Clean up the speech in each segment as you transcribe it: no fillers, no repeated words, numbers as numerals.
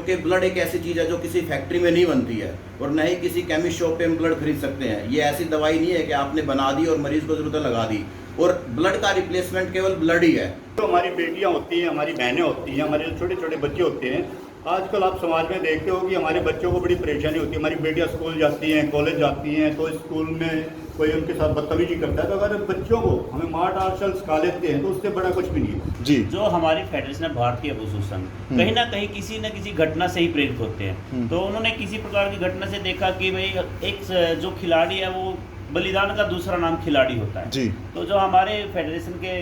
क्योंकि ब्लड एक ऐसी चीज़ है जो किसी फैक्ट्री में नहीं बनती है और न ही किसी केमिस्ट शॉप पे हम ब्लड खरीद सकते हैं। ये ऐसी दवाई नहीं है कि आपने बना दी और मरीज को जरूरत लगा दी, और ब्लड का रिप्लेसमेंट केवल ब्लड ही है। तो हमारी बेटियां होती हैं, हमारी बहनें होती हैं, हमारे छोटे छोटे बच्चे होते हैं। आजकल आप समाज में देखते हो कि हमारे बच्चों को बड़ी परेशानी होती है। हमारी बेटियां स्कूल जाती हैं, कॉलेज जाती हैं, तो स्कूल में कोई उनके साथ बदतमीजी करता है, तो अगर बच्चों को हमें मार्ट आर्शल सिखा लेते हैं तो उससे बड़ा कुछ भी नहीं है जी। जो हमारी फेडरेशन है भारतीय वुशु संघ, कहीं ना कहीं किसी न किसी घटना से ही प्रेरित होते हैं। तो उन्होंने किसी प्रकार की घटना से देखा कि भाई एक जो खिलाड़ी है वो बलिदान का दूसरा नाम खिलाड़ी होता है जी। तो जो हमारे फेडरेशन के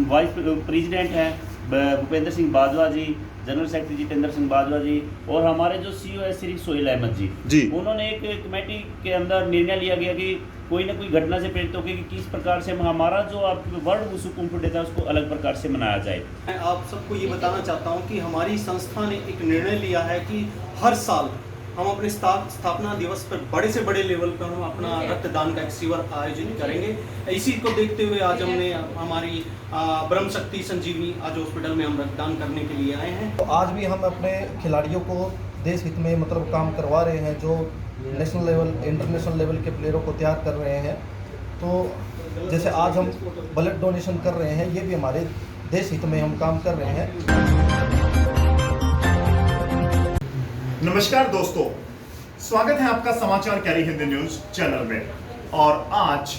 वाइस प्रेसिडेंट हैं भूपेंद्र सिंह बाजवा जी, जनरल सेक्रेटरी जितेंद्र सिंह बाजवा जी और हमारे जो सीईओ है श्री सोहेल अहमद जी, उन्होंने एक कमेटी के अंदर निर्णय लिया गया कि कोई ना कोई घटना से प्रेरित होकर कि किस प्रकार से हमारा जो आप वर्ल्ड वुशु कुंफू डे था उसको अलग प्रकार से मनाया जाए। मैं आप सबको ये बताना चाहता हूँ कि हमारी संस्था ने एक निर्णय लिया है कि हर साल हम अपने स्थापना दिवस पर बड़े से बड़े लेवल पर हम अपना रक्तदान का एक शिविर आयोजन करेंगे। इसी को देखते हुए आज हमने हमारी ब्रह्म शक्ति संजीवनी आज हॉस्पिटल में हम रक्तदान करने के लिए आए हैं। तो आज भी हम अपने खिलाड़ियों को देश हित में मतलब काम करवा रहे हैं, जो नेशनल लेवल इंटरनेशनल लेवल के प्लेयरों को तैयार कर रहे हैं। तो जैसे आज हम ब्लड डोनेशन कर रहे हैं, ये भी हमारे देश हित में हम काम कर रहे हैं। नमस्कार दोस्तों, स्वागत है आपका समाचार कैरी हिंदी न्यूज चैनल में। और आज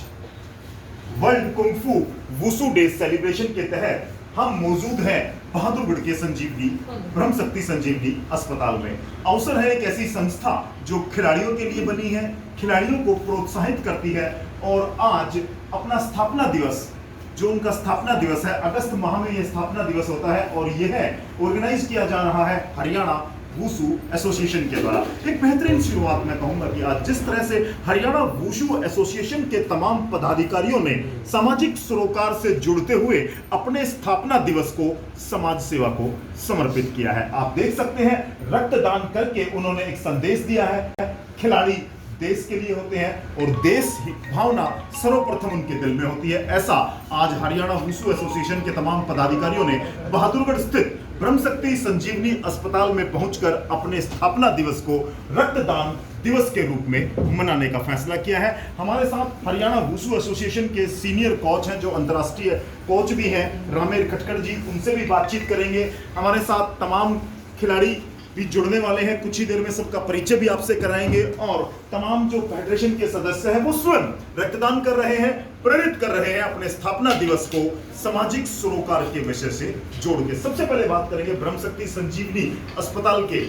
world kung fu wushu day celebration के तहत हम मौजूद हैं बहादुरगढ़ के संजीवनी ब्रह्म शक्ति संजीवनी अस्पताल में। अवसर है एक ऐसी संस्था जो खिलाड़ियों के लिए बनी है, खिलाड़ियों को प्रोत्साहित करती है। और आज अपना स्थापना दिवस, जो उनका स्थापना दिवस है, अगस्त माह में यह स्थापना दिवस होता है और यह ऑर्गेनाइज किया जा रहा है हरियाणा वुशु एसोसिएशन के द्वारा। एक बेहतरीन शुरुआत मैं कहूंगा कि आज जिस तरह से हरियाणा वुशु एसोसिएशन के तमाम पदाधिकारियों ने सामाजिक सरोकार से जुड़ते हुए अपने स्थापना दिवस को समाज सेवा को समर्पित किया है। आप देख सकते हैं रक्तदान करके उन्होंने एक संदेश दिया है। खिलाड़ी देश के लिए होते हैं और देश भावना सर्वप्रथम उनके दिल में होती है। ऐसा आज हरियाणा वुशु एसोसिएशन के तमाम पदाधिकारियों ने बहादुरगढ़ स्थित ब्रह्म शक्ति संजीवनी अस्पताल में पहुंचकर अपने स्थापना दिवस को रक्तदान दिवस के रूप में मनाने का फैसला किया है। हमारे साथ हरियाणा वुशु एसोसिएशन के सीनियर कोच हैं, जो अंतर्राष्ट्रीय कोच भी हैं, रामेर खटकर जी, उनसे भी बातचीत करेंगे। हमारे साथ तमाम खिलाड़ी भी जुड़ने वाले हैं, कुछ ही देर में सबका परिचय भी आपसे कराएंगे। और तमाम जो फेडरेशन के सदस्य हैं वो स्वयं रक्तदान कर रहे हैं, प्रेरित कर रहे हैं अपने स्थापना दिवस को सामाजिक सरोकार के विषय से जोड़ के। सबसे पहले बात करेंगे ब्रह्म शक्ति संजीवनी अस्पताल के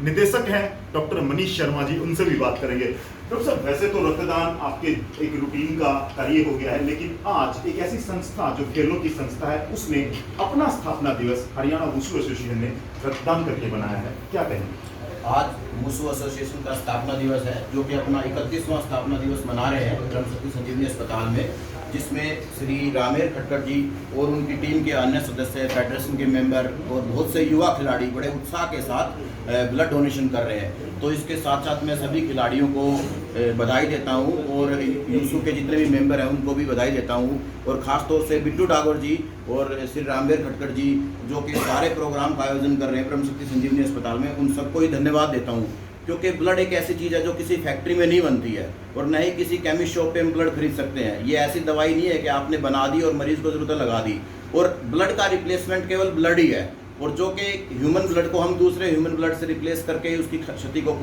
निदेशक हैं डॉक्टर मनीष शर्मा जी, उनसे भी बात करेंगे। डॉक्टर साहब, वैसे तो रक्तदान आपके एक रूटीन का कार्य हो गया है, लेकिन आज एक ऐसी संस्था जो खेलों की संस्था है, उसने अपना स्थापना दिवस हरियाणा वुशु एसोसिएशन ने रक्तदान करके बनाया है, क्या कहेंगे? आज वुशु एसोसिएशन का स्थापना दिवस है, जो कि अपना 31वां स्थापना दिवस मना रहे हैं ब्रह्म शक्ति संजीवनी अस्पताल में, जिसमें श्री रामेर खटकर जी और उनकी टीम के अन्य सदस्य, फेडरेशन के मेंबर और बहुत से युवा खिलाड़ी बड़े उत्साह के साथ ब्लड डोनेशन कर रहे हैं। तो इसके साथ साथ मैं सभी खिलाड़ियों को बधाई देता हूं और यूसु के जितने भी मेंबर हैं उनको भी बधाई देता हूं। और ख़ास तौर से बिट्टू डागोर जी और श्री रामवीर खटकर जी, जो कि सारे प्रोग्राम का आयोजन कर रहे हैं ब्रह्म शक्ति संजीवनी अस्पताल में, उन सबको ही धन्यवाद देता हूँ। क्योंकि ब्लड एक ऐसी चीज़ है जो किसी फैक्ट्री में नहीं बनती है और न ही किसी केमिस्ट शॉप पे हम ब्लड खरीद सकते हैं। ये ऐसी दवाई नहीं है कि आपने बना दी और मरीज को जरूरत लगा दी, और ब्लड का रिप्लेसमेंट केवल ब्लड ही है। और जो कि ह्यूमन ब्लड को हम दूसरे ह्यूमन ब्लड से रिप्लेस करके उसकी क्षति को,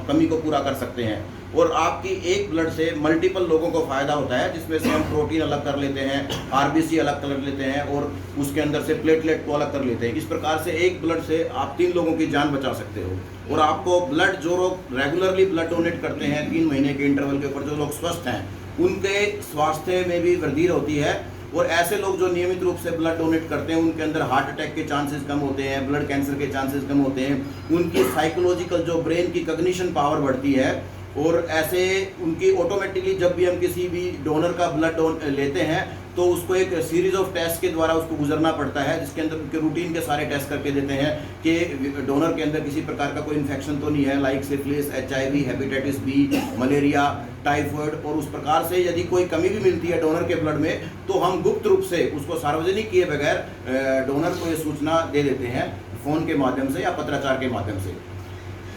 कमी को पूरा कर सकते हैं। और आपकी एक ब्लड से मल्टीपल लोगों को फ़ायदा होता है, जिसमें से हम प्रोटीन अलग कर लेते हैं, आरबीसी अलग कर लेते हैं और उसके अंदर से प्लेटलेट को अलग कर लेते हैं। इस प्रकार से एक ब्लड से आप 3 लोगों की जान बचा सकते हो। और आपको ब्लड, जो लोग रेगुलरली ब्लड डोनेट करते हैं 3 महीने के इंटरवल के ऊपर, जो लोग स्वस्थ हैं, उनके स्वास्थ्य में भी वृद्धि होती है। और ऐसे लोग जो नियमित रूप से ब्लड डोनेट करते हैं, उनके अंदर हार्ट अटैक के चांसेस कम होते हैं, ब्लड कैंसर के चांसेस कम होते हैं, उनकी साइकोलॉजिकल जो ब्रेन की कॉग्निशन पावर बढ़ती है। और ऐसे उनकी ऑटोमेटिकली जब भी हम किसी भी डोनर का ब्लड लेते हैं तो उसको एक सीरीज ऑफ टेस्ट के द्वारा उसको गुजरना पड़ता है, जिसके अंदर उनके रूटीन के सारे टेस्ट करके देते हैं कि डोनर के अंदर किसी प्रकार का कोई इन्फेक्शन तो नहीं है, like syphilis, HIV, hepatitis B, malaria, typhoid. और उस प्रकार से यदि कोई कमी भी मिलती है डोनर के ब्लड में, तो हम गुप्त रूप से उसको सार्वजनिक किए बगैर डोनर को ये सूचना दे देते हैं। फ़ोन के माध्यम से या पत्राचार के माध्यम से।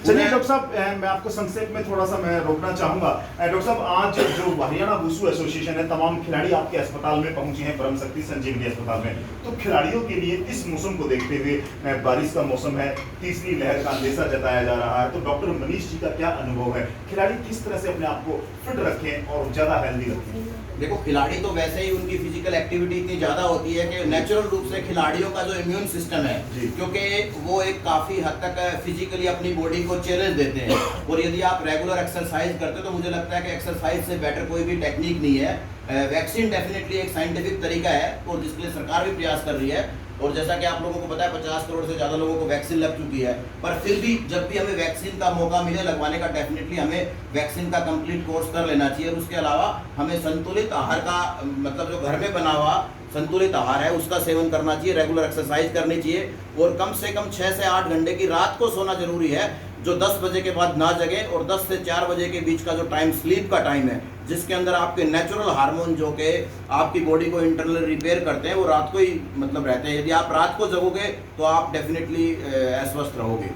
चलिए डॉक्टर साहब, मैं आपको संक्षेप में थोड़ा सा मैं रोकना चाहूंगा। डॉक्टर साहब, आज जो हरियाणा वुसू एसोसिएशन है, तमाम खिलाड़ी आपके अस्पताल में पहुंचे हैं, ब्रह्म शक्ति संजीवनी अस्पताल में। तो खिलाड़ियों के लिए इस मौसम को देखते हुए, बारिश का मौसम है, तीसरी लहर का अंदेशा जताया जा रहा है, तो डॉक्टर मनीष जी का क्या अनुभव है? खिलाड़ी किस तरह से अपने आप को फिट रखें और ज्यादा हेल्दी रखें? देखो, खिलाड़ी तो वैसे ही उनकी फिजिकल एक्टिविटी इतनी ज़्यादा होती है कि नेचुरल रूप से खिलाड़ियों का जो इम्यून सिस्टम है, क्योंकि वो एक काफ़ी हद तक फिजिकली अपनी बॉडी को चैलेंज देते हैं, और यदि आप रेगुलर एक्सरसाइज करते हो तो मुझे लगता है कि एक्सरसाइज से बेटर कोई भी टेक्निक नहीं है। वैक्सीन डेफिनेटली एक साइंटिफिक तरीका है और जिसके लिए सरकार भी प्रयास कर रही है, और जैसा कि आप लोगों को पता है 50 करोड़ से ज़्यादा लोगों को वैक्सीन लग चुकी है। पर फिर भी जब भी हमें वैक्सीन का मौका मिले लगवाने का, डेफिनेटली हमें वैक्सीन का कंप्लीट कोर्स कर लेना चाहिए। और उसके अलावा हमें संतुलित आहार का, मतलब जो घर में बना हुआ संतुलित आहार है उसका सेवन करना चाहिए, रेगुलर एक्सरसाइज करनी चाहिए, और कम से कम 6 से 8 घंटे की रात को सोना जरूरी है, जो 10 बजे के बाद ना जगे, और 10 से 4 बजे के बीच का जो टाइम स्लीप का टाइम है, जिसके अंदर आपके नेचुरल हार्मोन जो कि आपकी बॉडी को इंटरनल रिपेयर करते हैं, वो रात को ही मतलब रहते हैं। यदि आप रात को जगोगे तो आप डेफिनेटली अस्वस्थ रहोगे।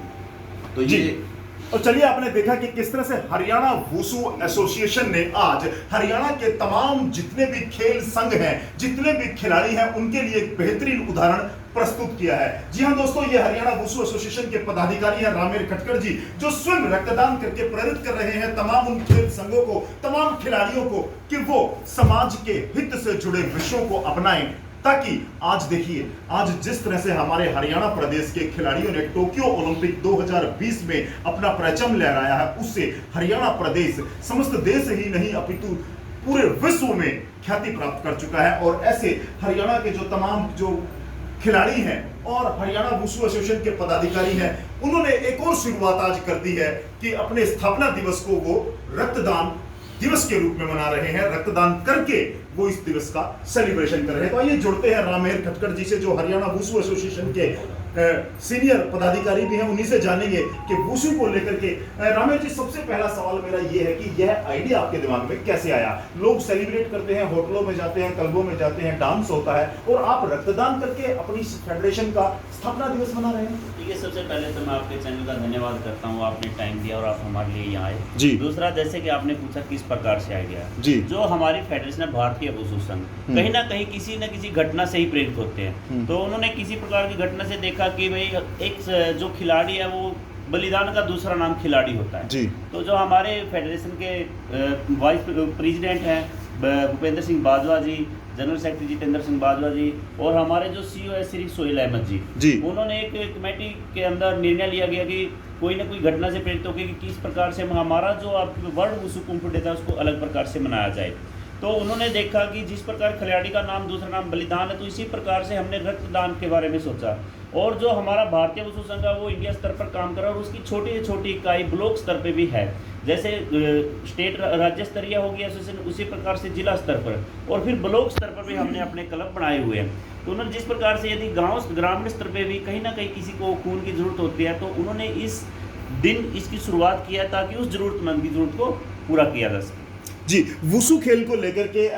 तो ये और चलिए, आपने देखा कि किस तरह से हरियाणा वुसू एसोसिएशन ने आज हरियाणा के तमाम जितने भी खेल संघ हैं, जितने भी खिलाड़ी हैं, उनके लिए एक बेहतरीन उदाहरण प्रस्तुत किया है। जी हाँ दोस्तों, ये हरियाणा वुसू एसोसिएशन के पदाधिकारी हैं रामेर खटकर जी, जो स्वयं रक्तदान करके प्रेरित कर रहे हैं तमाम उन खेल संघों को, तमाम खिलाड़ियों को, कि वो समाज के हित से जुड़े विषयों को अपनाएं, ताकि आज देखिए, आज जिस तरह से हमारे हरियाणा प्रदेश के खिलाड़ियों ने टोक्यो ओलंपिक 2020 में अपना परचम लहराया है, उससे हरियाणा प्रदेश समस्त देश ही नहीं अपितु पूरे विश्व में ख्याति प्राप्त कर चुका है। और ऐसे हरियाणा के जो तमाम जो खिलाड़ी हैं और हरियाणा वुसू एसोसिएशन के पदाधिकारी हैं, उन्होंने एक और शुरुआत आज कर दी है कि अपने स्थापना दिवस को वो रक्तदान दिवस के रूप में मना रहे हैं। रक्तदान करके वो इस दिवस का सेलिब्रेशन कर रहे हैं। तो आइए जुड़ते हैं रामेर खटकर जी से, जो हरियाणा वुसू एसोसिएशन के सीनियर पदाधिकारी भी हैं, उन्हीं से जानेंगे कि वुसू को लेकर के। रामेर जी, सबसे पहला सवाल मेरा ये है कि यह आइडिया आपके दिमाग में कैसे आया? लोग सेलिब्रेट करते हैं, होटलों में जाते हैं, क्लबों में जाते हैं, डांस होता है, और आप रक्तदान करके अपनी फेडरेशन का स्थापना दिवस मना रहे हैं। ठीक है, सबसे पहले तो मैं आपके चैनल का धन्यवाद करता हूँ, आपने टाइम दिया और आप हमारे लिए यहाँ आए जी। दूसरा, जैसे कि आपने पूछा किस प्रकार से आइडिया जी, जो हमारी फेडरेशन है भारतीय वुसू संघ, कहीं ना कहीं किसी न किसी घटना से ही प्रेरित होते हैं। तो उन्होंने किसी प्रकार की घटना से देखा कि भाई एक जो खिलाड़ी है वो बलिदान का दूसरा नाम खिलाड़ी होता है जी। तो जो हमारे फेडरेशन के वाइस प्रेसिडेंट हैं भूपेंद्र सिंह बाजवा जी, जनरल सेक्रेटरी जितेंद्र सिंह बाजवा जी, और हमारे जो सीईओ है श्री सोहेल अहमद जी, उन्होंने एक कमेटी के अंदर निर्णय लिया गया कि कोई ना कोई घटना से प्रेरित होकर कि किस प्रकार से हमारा जो वर्ल्ड वुसू कुंफू डे था उसको अलग प्रकार से मनाया जाए। तो उन्होंने देखा कि जिस प्रकार खिलाड़ी का नाम दूसरा नाम बलिदान है, तो इसी प्रकार से हमने रक्तदान के बारे में सोचा। और जो हमारा भारतीय वुसू संघ है वो इंडिया स्तर पर काम कर रहा है, और उसकी छोटी से छोटी इकाई ब्लॉक स्तर पे भी है, जैसे स्टेट राज्य स्तरीय हो गया एसोसिएशन, उसी प्रकार से जिला स्तर पर और फिर ब्लॉक स्तर पर भी हमने अपने क्लब बनाए हुए हैं। तो उन्होंने जिस प्रकार से यदि ग्रामीण स्तर पे भी कहीं ना कहीं किसी को खून की जरूरत होती है, तो उन्होंने इस दिन इसकी शुरुआत किया ताकि उस जरूरतमंद की जरूरत को पूरा किया जा सके। जी, वुसू खेल को लेकर के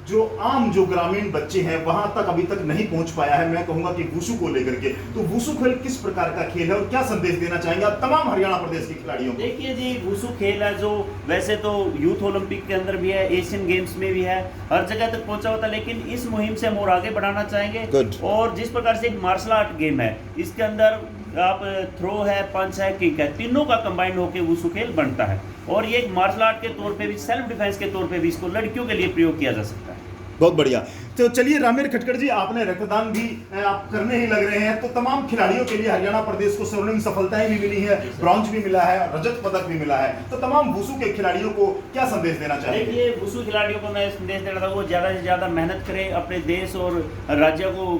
जो आम जो ग्रामीण बच्चे हैं वहां तक अभी तक नहीं पहुंच पाया है। मैं कहूंगा कि वुसू को लेकर के, तो वुसू खेल किस प्रकार का खेल है और क्या संदेश देना चाहेंगे आप तमाम हरियाणा प्रदेश के खिलाड़ियों को? देखिए जी, वुसू खेल है जो वैसे तो यूथ ओलंपिक के अंदर भी है, एशियन गेम्स में भी है, हर जगह तक पहुंचा होता है, लेकिन इस मुहिम से हम और आगे बढ़ाना चाहेंगे। और जिस प्रकार से एक मार्शल आर्ट गेम है, इसके अंदर आप थ्रो है, पंच है, किक है, तीनों का कंबाइंड होकर वुसू खेल बनता है। और ये एक मार्शल आर्ट के तौर पे भी, सेल्फ डिफेंस के तौर पे भी इसको लड़कियों के लिए प्रयोग किया जा सकता है। बहुत बढ़िया। तो चलिए रामेर खटकर जी, आपने रक्तदान भी आप करने ही लग रहे हैं, तो तमाम खिलाड़ियों के लिए हरियाणा प्रदेश को स्वर्णिम सफलताएं भी मिली है, ब्रॉन्ज भी मिला है, रजत पदक भी मिला है, तो तमाम वुसू के खिलाड़ियों को क्या संदेश देना चाहेंगे? देखिए, वुसू खिलाड़ियों को मैं संदेश देना था, वो ज़्यादा से ज़्यादा मेहनत करें, अपने देश और राज्य को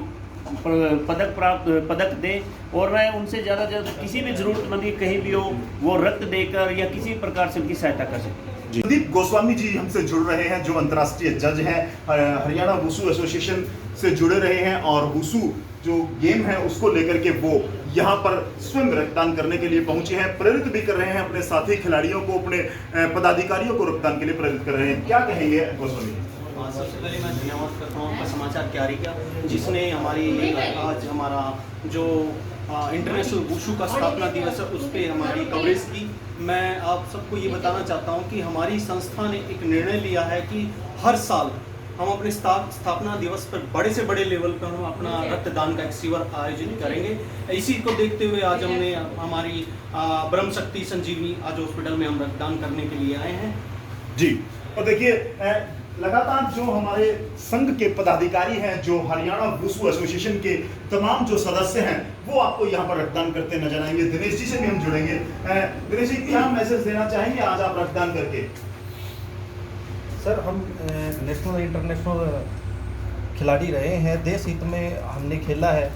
पदक दे, और मैं उनसे ज़्यादा से ज़्यादा किसी भी जरूरतमंद की कहीं भी हो वो रक्त देकर या किसी प्रकार से उनकी सहायता कर सकते। संदीप गोस्वामी जी हमसे जुड़ रहे हैं, जो अंतर्राष्ट्रीय जज हैं, हरियाणा वुसू एसोसिएशन से जुड़े रहे हैं, और वुसू जो गेम है उसको लेकर के वो यहाँ पर स्वयं रक्तदान करने के लिए पहुंचे हैं, प्रेरित भी कर रहे हैं अपने साथी खिलाड़ियों को, अपने पदाधिकारियों को रक्तदान के लिए प्रेरित कर रहे हैं। क्या कहेंगे गोस्वामी जी? सबसे पहले मैं धन्यवाद करता हूँ आपका समाचार क्यारी का, जिसने हमारी आज हमारा जो इंटरनेशनल वुशु का स्थापना दिवस है, उस पर हमारी कवरेज की। मैं आप सबको ये बताना चाहता हूँ कि हमारी संस्था ने एक निर्णय लिया है कि हर साल हम अपने स्थापना दिवस पर बड़े से बड़े लेवल पर हम अपना रक्तदान का एक शिविर आयोजित करेंगे। इसी को देखते हुए आज हमने हमारी ब्रह्म शक्ति संजीवनी आज हॉस्पिटल में हम रक्तदान करने के लिए आए हैं। जी, और देखिए लगातार जो हमारे संघ के पदाधिकारी हैं, जो हरियाणा वुशु एसोसिएशन के तमाम जो सदस्य हैं, वो आपको यहाँ पर रक्तदान करते नजर आएंगे। दिनेश जी से भी हम जुड़ेंगे। दिनेश जी, क्या मैसेज देना चाहेंगे आज आप रक्तदान करके? सर, हम नेशनल इंटरनेशनल खिलाड़ी रहे हैं, देश हित में हमने खेला है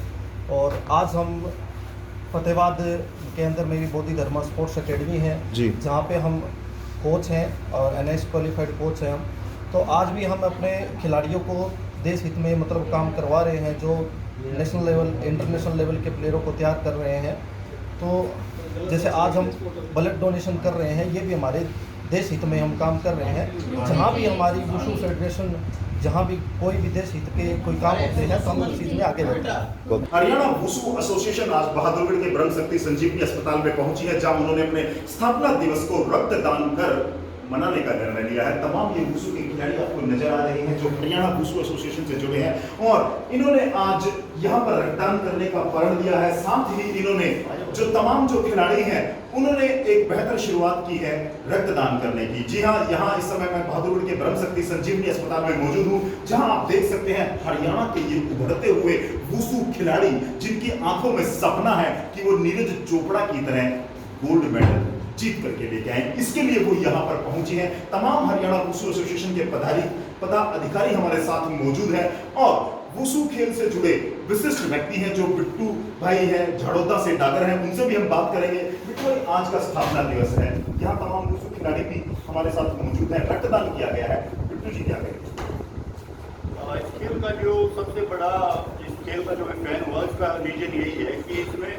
और आज हम फतेहाबाद के अंदर मेरी बोधि धर्मा स्पोर्ट्स एकेडमी है जी, जहाँ पे हम कोच हैं और NIS क्वालिफाइड कोच हैं हम। तो आज भी हम अपने खिलाड़ियों को देश हित में मतलब काम करवा रहे हैं, जो नेशनल लेवल इंटरनेशनल लेवल के प्लेयरों को तैयार कर रहे हैं। तो जैसे आज हम ब्लड डोनेशन कर रहे हैं, ये भी हमारे देश हित में हम काम कर रहे हैं। जहाँ भी हमारी वुशु फेडरेशन, जहाँ भी कोई भी देश हित के कोई काम होते हैं तो हम उस चीज़ में आगे बढ़ते हैं। हरियाणा वुशु एसोसिएशन आज बहादुरगढ़ के ब्रह्म शक्ति संजीवनी अस्पताल में पहुंची है, जहां उन्होंने अपने स्थापना दिवस को रक्तदान कर मनाने का निर्णय लिया है। तमाम ये वुशु के खिलाड़ी आपको नजर आ रहे हैं जो हरियाणा वुशु एसोसिएशन से जुड़े हैं और इन्होंने आज यहाँ पर रक्तदान करने का प्रण लिया है। साथ ही इन्होंने जो तमाम जो खिलाड़ी हैं उन्होंने एक बेहतर शुरुआत की है रक्तदान करने की। जी हाँ, यहाँ इस समय मैं बहादुरगढ़ के ब्रह्म शक्ति संजीवनी अस्पताल में मौजूद हूँ, जहाँ आप देख सकते हैं हरियाणा के ये उभरते हुए वुशु खिलाड़ी, जिनकी आंखों में सपना है कि वो नीरज चोपड़ा की तरह गोल्ड मेडल जीत करके लेके आए। इसके लिए वो यहाँ पर पहुंचे हैं। तमाम हरियाणा वुशु एसोसिएशन के पदाधिकारी हमारे साथ मौजूद हैं और वुशु खेल से जुड़े विशिष्ट व्यक्ति हैं जो बिट्टू भाई हैं, झड़ौदा से डागर हैं, उनसे भी हम बात करेंगे। बिट्टू भाई, आज का स्थापना दिवस है, यहाँ तमाम वुशु खिलाड़ी भी हमारे साथ मौजूद हैं, रक्तदान किया गया है। बिट्टू जी, क्या कहेंगे? इस खेल का जो सबसे बड़ा, इस खेल का जो मैं फैन हुआ, इसका रीजन यही है कि इसमें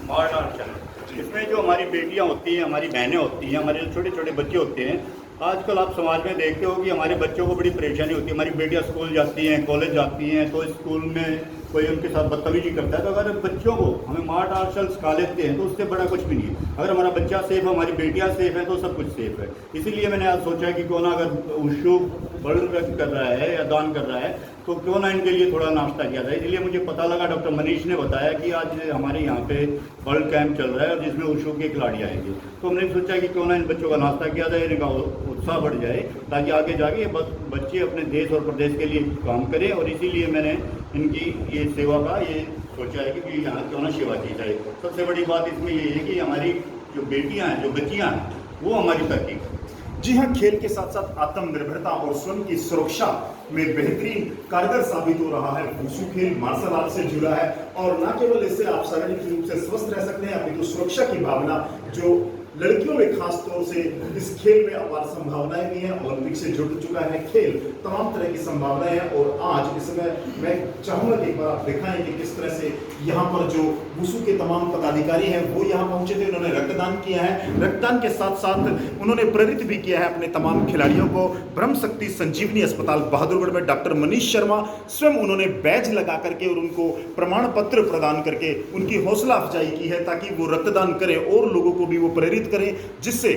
मार्शल आर्ट है। इसमें जो हमारी बेटियां होती हैं, हमारी बहनें होती हैं, हमारे जो छोटे छोटे बच्चे होते हैं, आजकल आप समाज में देखते हो कि हमारे बच्चों को बड़ी परेशानी होती है। हमारी बेटियां स्कूल जाती हैं, कॉलेज जाती हैं, तो स्कूल में कोई उनके साथ बदतमीजी करता है, तो अगर बच्चों को हमें मार्शल सिखा लेते हैं तो उससे बड़ा कुछ भी नहीं है। अगर हमारा बच्चा सेफ है, हमारी बेटियां सेफ हैं, तो सब कुछ सेफ है। इसीलिए मैंने आज सोचा कि क्यों ना, अगर वुशु ब्लड कर रहा है या दान कर रहा है, तो क्यों ना इनके लिए थोड़ा नाश्ता किया जाए। इसलिए मुझे पता लगा, डॉक्टर मनीष ने बताया कि आज हमारे यहाँ पे वर्ल्ड कैंप चल रहा है और जिसमें वुशु के खिलाड़ी आएंगे, तो हमने सोचा कि क्यों ना इन बच्चों का नाश्ता किया जाए, इनका उत्साह बढ़ जाए, ताकि आगे जाके बच्चे अपने देश और प्रदेश के लिए काम करें। और इसीलिए मैंने इनकी ये सेवा का ये सोचा है कि यहाँ क्यों ना सेवा की जाए। सबसे बड़ी बात इसमें ये है कि हमारी जो बेटियाँ हैं, जो बच्चियाँ हैं, वो हमारी तरक्की करें। जी हाँ, खेल के साथ साथ आत्मनिर्भरता और स्वयं की सुरक्षा में बेहतरीन कारगर साबित हो रहा है। वुशु खेल मार्शल आर्ट से जुड़ा है और न केवल इससे आप शारीरिक रूप से स्वस्थ रह सकते हैं, अपितु सुरक्षा की भावना जो लड़कियों में खास तौर से इस खेल में अपार संभावनाएं भी हैं। ओलंपिक से जुड़ चुका है खेल, तमाम तरह की संभावनाएं हैं और आज इस समय मैं चाहूंगा कि एक बार आप दिखाएं कि किस तरह से यहाँ पर जो वुशु के तमाम पदाधिकारी हैं वो यहाँ पहुंचे थे, उन्होंने रक्तदान किया है। रक्तदान के साथ साथ उन्होंने प्रेरित भी किया है अपने तमाम खिलाड़ियों को। ब्रह्म शक्ति संजीवनी अस्पताल बहादुरगढ़ में डॉक्टर मनीष शर्मा स्वयं उन्होंने बैज लगा करके और उनको प्रमाण पत्र प्रदान करके उनकी हौसला अफजाई की है, ताकि वो रक्तदान करें और लोगों को भी वो प्रेरित करें, जिससे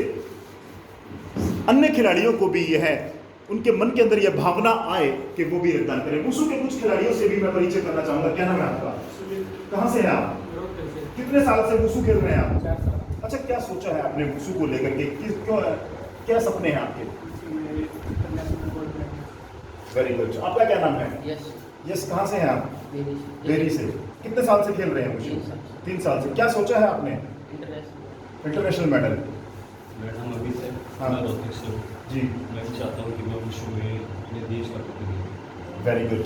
अन्य खिलाड़ियों को भी यह उनके मन के अंदर यह भावना आए कि वो भी रक्तदान करें। वुशु के कुछ खिलाड़ियों से भी मैं परिचय करना चाहूंगा। क्या नाम है आपका? कहां से हैं आप? कितने साल से वुशु खेल रहे हैं आप? 4 साल। अच्छा, क्या सोचा है आपने वुशु को लेकर के? क्यों, क्या सपने हैं आपके? Very good. आपका क्या नाम है? यस। कहां से हैं आप? देरी से। कितने साल से खेल रहे हैं वुशु? 3 साल से। क्या सोचा है आपने? International medal. मैडम अभी से हाँ जी, मैं चाहता हूँ कि मैं विश्व में अपने देश का प्रतिनिधित्व। Very good.